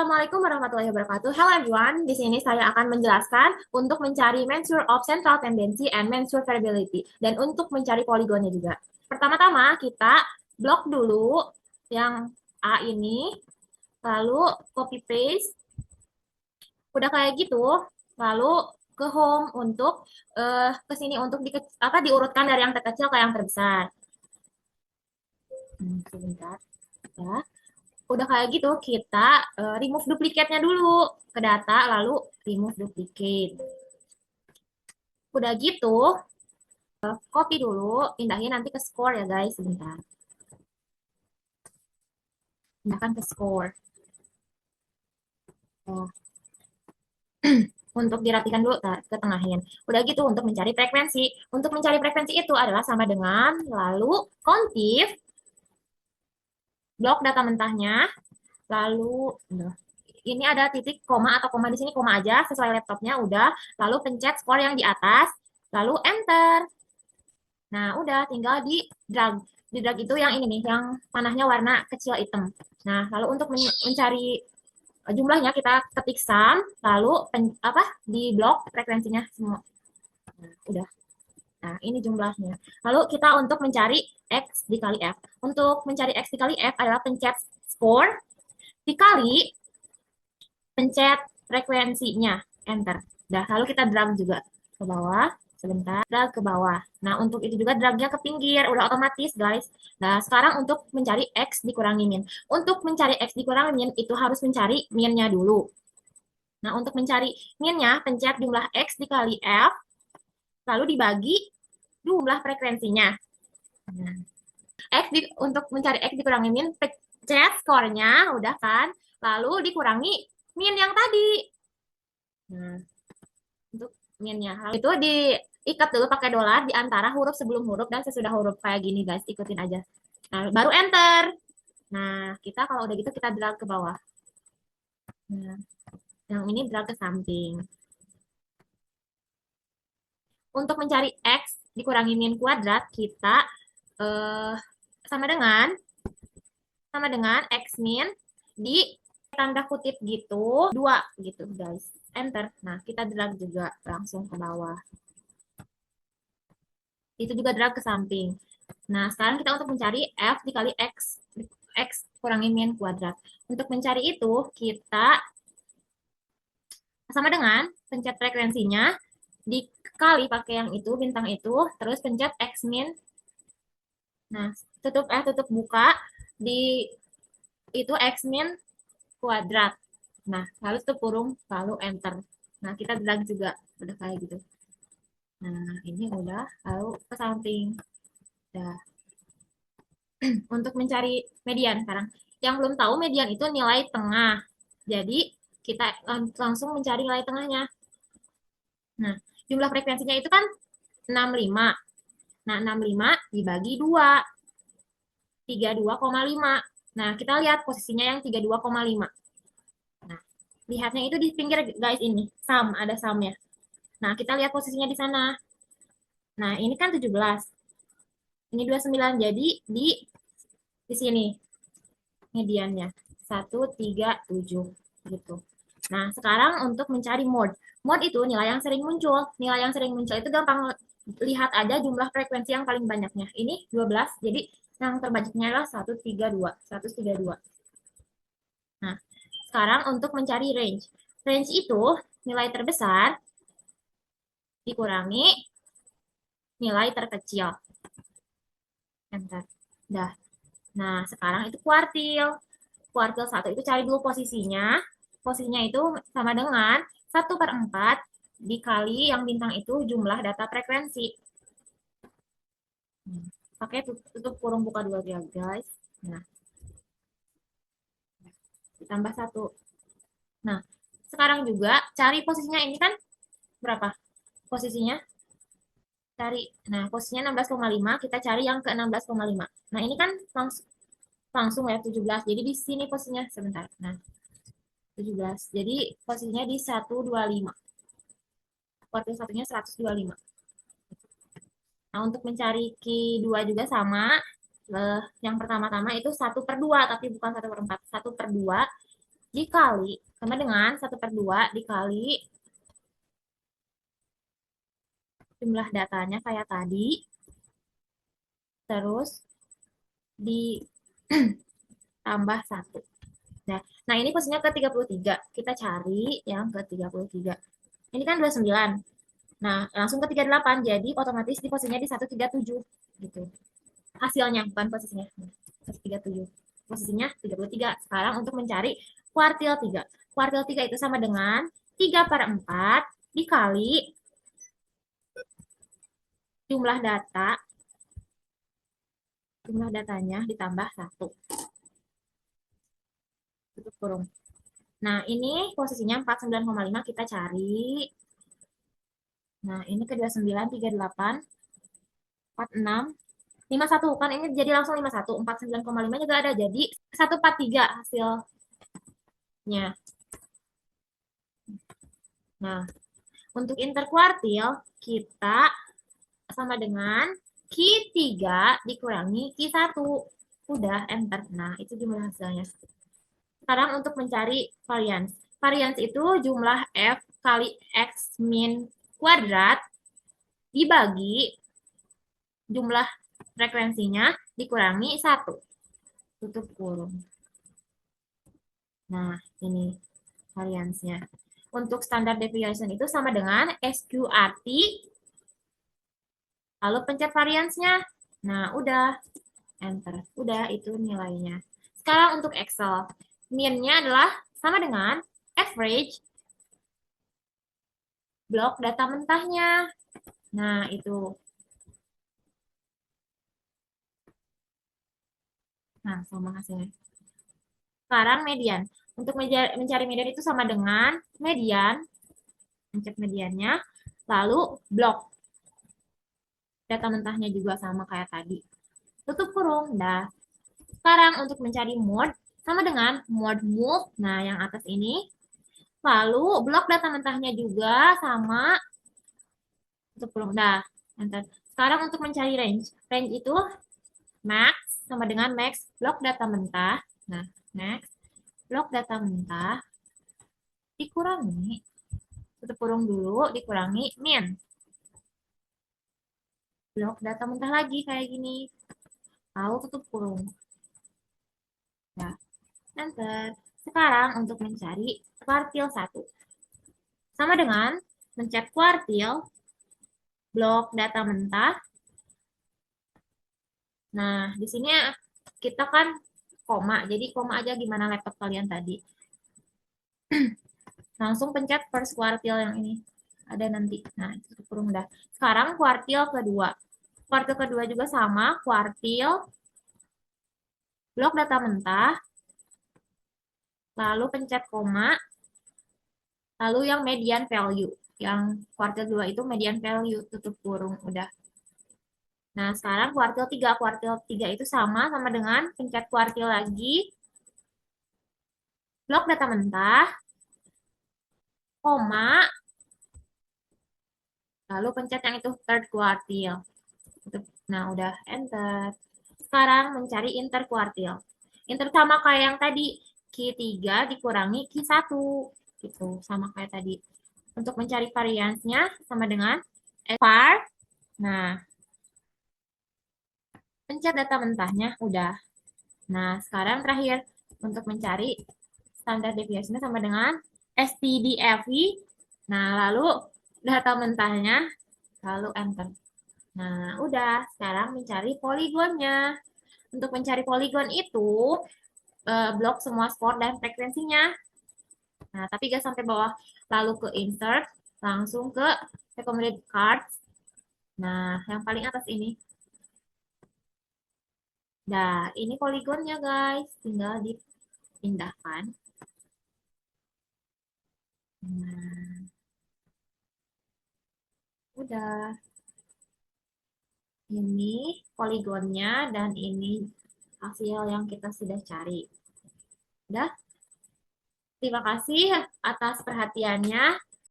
Assalamualaikum warahmatullahi wabarakatuh. Hello everyone, di sini saya akan menjelaskan untuk mencari measure of central tendency and measure variability dan untuk mencari poligonnya juga. Pertama-tama kita blok dulu yang A ini, lalu copy paste. Udah kayak gitu, lalu ke home untuk ke sini untuk diurutkan dari yang terkecil ke yang terbesar. Sebentar ya. Udah kayak gitu, kita remove duplicate-nya dulu ke data, lalu remove duplicate. Udah gitu, copy dulu, pindahin nanti ke score ya guys, sebentar. Pindahkan ke score. Oh. Untuk dirapikan dulu ke tengahin. Udah gitu untuk mencari frekuensi. Untuk mencari frekuensi itu adalah sama dengan lalu kontif blok data mentahnya, lalu ini ada titik koma atau koma di sini koma aja sesuai laptopnya udah, lalu pencet skor yang di atas, lalu enter. Nah, udah tinggal di drag. Di drag itu yang ini nih, yang panahnya warna kecil hitam. Nah, lalu untuk mencari jumlahnya kita ketik sum, lalu di blok frekuensinya semua. Nah, udah. Nah, ini jumlahnya. Lalu kita untuk mencari X dikali F. Untuk mencari X dikali F adalah pencet score dikali pencet frekuensinya, enter. Dah, lalu kita drag juga ke bawah, sebentar, drag ke bawah. Nah, untuk itu juga dragnya ke pinggir, udah otomatis guys. Nah, sekarang untuk mencari X dikurangi min. Untuk mencari X dikurangi min, itu harus mencari minnya dulu. Nah, untuk mencari minnya, pencet jumlah X dikali F, lalu dibagi jumlah frekuensinya. Nah, untuk mencari X dikurangi min, pencet skornya, udah kan? Lalu dikurangi min yang tadi. Nah, untuk minnya. Hal itu diikat dulu pakai dolar di antara huruf sebelum huruf dan sesudah huruf kayak gini guys, ikutin aja. Nah, baru enter. Nah, kita kalau udah gitu kita drag ke bawah. Nah, yang ini drag ke samping. Untuk mencari X dikurangi min kuadrat, kita eh, sama dengan X min di tanda kutip gitu, 2 gitu guys. Enter. Nah, kita drag juga langsung ke bawah. Itu juga drag ke samping. Nah, sekarang kita untuk mencari F dikali X kurangi min kuadrat. Untuk mencari itu, kita sama dengan pencet frekuensinya, dikali pakai yang itu, bintang itu, terus pencet X min. Nah, tutup buka, di itu X min kuadrat. Nah, lalu tutup kurung, lalu enter. Nah, kita drag juga, udah kayak gitu. Nah, ini udah, lalu ke samping. Udah. Untuk mencari median sekarang. Yang belum tahu median itu nilai tengah. Jadi kita langsung mencari nilai tengahnya. Nah, jumlah frekuensinya itu kan 65. Nah, 65 dibagi 2, 32,5. Nah, kita lihat posisinya yang 32,5. Nah, lihatnya itu di pinggir guys ini, sum, ada sumnya. Nah, kita lihat posisinya di sana. Nah, ini kan 17. Ini 29, jadi di sini mediannya 137 gitu. Nah, sekarang untuk mencari mode. Mode itu nilai yang sering muncul. Nilai yang sering muncul itu gampang, lihat aja jumlah frekuensi yang paling banyaknya. Ini 12, jadi yang terbanyaknya adalah 132, 132. Nah, sekarang untuk mencari range. Range itu nilai terbesar dikurangi nilai terkecil. Enter. Dah. Nah, sekarang itu kuartil. Kuartil 1 itu cari dulu posisinya. Posisinya itu sama dengan 1/4 dikali yang bintang itu jumlah data frekuensi. Pakai tutup kurung buka dua ya guys. Nah, ditambah 1. Nah, sekarang juga cari posisinya ini kan berapa? Posisinya cari. Nah, posisinya 16,5, kita cari yang ke 16,5. Nah, ini kan langsung ya 17. Jadi di sini posisinya sebentar. Nah, 17. Jadi posisinya di 125. Kuartil satunya 125. Nah, untuk mencari Q2 juga sama. Yang pertama-tama itu 1/2, tapi bukan 1/4. 1/2 dikali sama dengan 1/2 dikali jumlah datanya kayak tadi, terus ditambah 1. Nah, ini posisinya ke 33. Kita cari yang ke 33. Ini kan 29. Nah, langsung ke 38. Jadi otomatis di posisinya di 137 gitu. Hasilnya bukan posisinya. 137. Posisinya 33. Sekarang untuk mencari kuartil 3. Kuartil 3 itu sama dengan 3/4 dikali jumlah datanya ditambah 1. Tutup kurung. Nah, ini posisinya 49,5 kita cari. Nah, ini ke 29, 38, 46, 51. Kan ini jadi langsung 51. 49,5 juga ada. Jadi 143 hasilnya. Nah, untuk interkuartil kita sama dengan Q3 dikurangi Q1. Udah, enter. Nah, itu jumlah hasilnya. Sekarang untuk mencari varians. Varians itu jumlah F kali X min kuadrat dibagi jumlah frekuensinya dikurangi 1. Tutup kurung. Nah, ini variansnya. Untuk standar deviation itu sama dengan SQRT, lalu pencet variansnya. Nah, udah, enter. Udah, itu nilainya. Sekarang untuk Excel, mean-nya adalah sama dengan average blok data mentahnya. Nah, itu. Nah, sama hasilnya. Sekarang median. Untuk mencari median itu sama dengan median, pencet mediannya, lalu blok. Data mentahnya juga sama kayak tadi. Tutup kurung, dah. Sekarang untuk mencari mode, sama dengan mode move, nah yang atas ini. Lalu blok data mentahnya juga sama, tutup kurung, dah. Sekarang untuk mencari range, range itu max sama dengan max blok data mentah. Nah, max blok data mentah dikurangi, tutup kurung dulu, dikurangi min. Blok data mentah lagi kayak gini. Lalu tutup kurung. Nah, enter. Sekarang untuk mencari kuartil 1. Sama dengan mencet kuartil, blok data mentah. Nah, di sini kita kan koma. Jadi koma aja gimana laptop kalian tadi. Langsung pencet first kuartil yang ini. Ada nanti. Nah, itu kurung dah. Sekarang kuartil kedua. Kuartil kedua juga sama. Kuartil, blok data mentah. Lalu pencet koma. Lalu yang median value. Yang kuartil 2 itu median value. Tutup kurung. Udah. Nah, sekarang kuartil 3. Kuartil 3 itu sama dengan pencet kuartil lagi. Blok data mentah. Koma. Lalu pencet yang itu third kuartil. Nah, udah enter. Sekarang mencari interkuartil. Inter sama kayak yang tadi. Q3 dikurangi Q1. Gitu, sama kayak tadi. Untuk mencari variansnya sama dengan var. Nah, pencet data mentahnya udah. Nah, sekarang terakhir untuk mencari standar deviasinya sama dengan STDFV. Nah, lalu data mentahnya, lalu enter. Nah, udah. Sekarang mencari poligonnya. Untuk mencari poligon itu, blok semua skor dan frekuensinya. Nah, tapi gak sampai bawah. Lalu ke insert, langsung ke recommended cards. Nah, yang paling atas ini. Nah, ini poligonnya guys. Tinggal dipindahkan. Nah, udah. Ini poligonnya dan ini hasil yang kita sudah cari. Udah. Terima kasih atas perhatiannya.